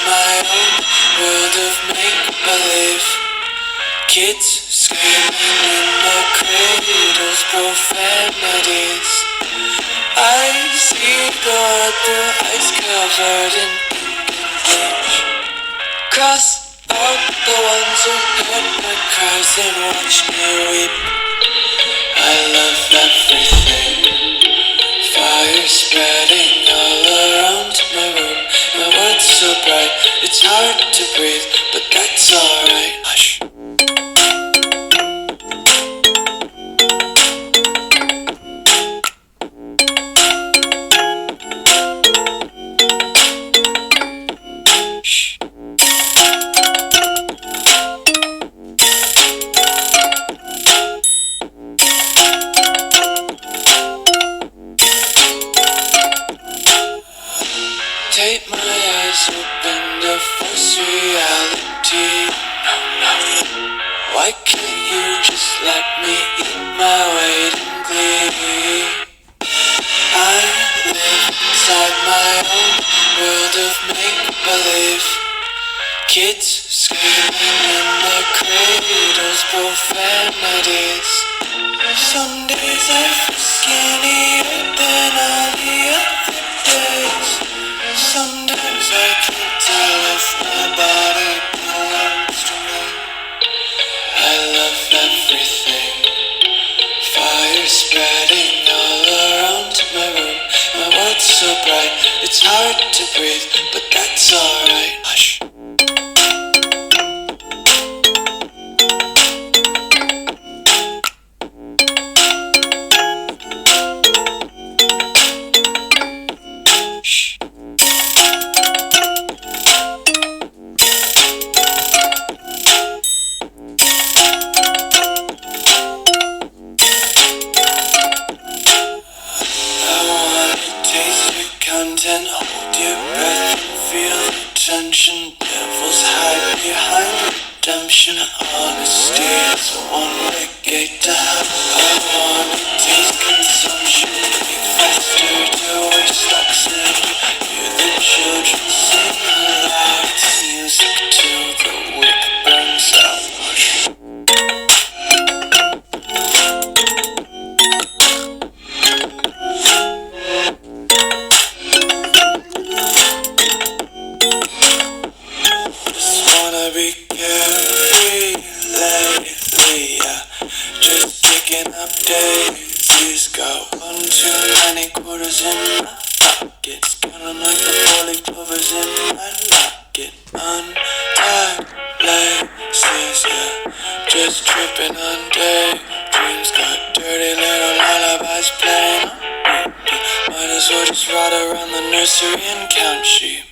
my own world of make-believe. Kids screaming in their cradles, profanities. I see the world through ice covered in ink and bleach. Cross out the ones who heard my cries and watched me weep. I love everything. Fire spreading all around my room. My world's so bright, it's hard to breathe, but that's alright. Hush. Take my eyes open to force reality. No, no. Why can't you just let me eat my weight in glee? I live inside my own world of make-believe. Kids screaming in their cradles, profanities. Some days I feel skinnier than all the other days. Sometimes I can't tell if my body belongs to me. I love everything. Fire spreading all around my room. My world's so bright, it's hard to breathe, but that's alright. Hush. Content, hold your breath and feel the tension. Devils hide behind redemption. Honesty is a one-way gate to hell. I wanna taste consumption. Breathe faster to waste oxygen. Hear the children sing aloud. It's music till the wick burns out. Be carefree lately, yeah. Just picking up daisies. Got one too many quarters in my pockets. Counting like the 4-leaf clovers in my locket. Untied laces, yeah. Just tripping on daydreams. Got dirty little lullabies playing on repeat. Might as well just ride around the nursery and count sheep.